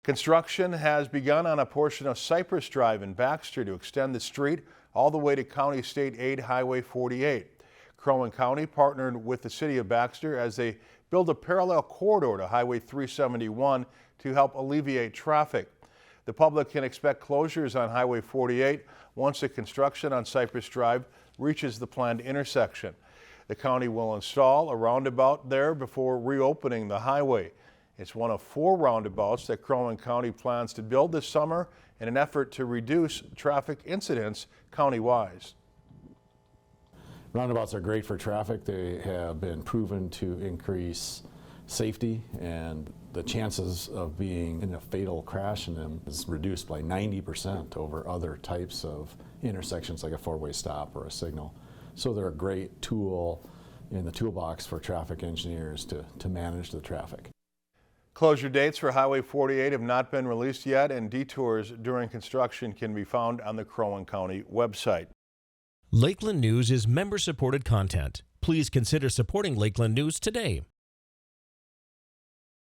Construction has begun on a portion of Cypress Drive in Baxter to extend the street all the way to County State Aid Highway 48. Crow Wing County partnered with the city of Baxter as they build a parallel corridor to Highway 371 to help alleviate traffic. The public can expect closures on Highway 48 once the construction on Cypress Drive reaches the planned intersection. The county will install a roundabout there before reopening the highway. It's one of 4 roundabouts that Crow Wing County plans to build this summer in an effort to reduce traffic incidents countywide. Roundabouts are great for traffic. They have been proven to increase safety, and the chances of being in a fatal crash in them is reduced by 90% over other types of intersections like a 4-way stop or a signal. So they're a great tool in the toolbox for traffic engineers to manage the traffic. Closure dates for Highway 48 have not been released yet, and detours during construction can be found on the Crow Wing County website. Lakeland News is member-supported content. Please consider supporting Lakeland News today.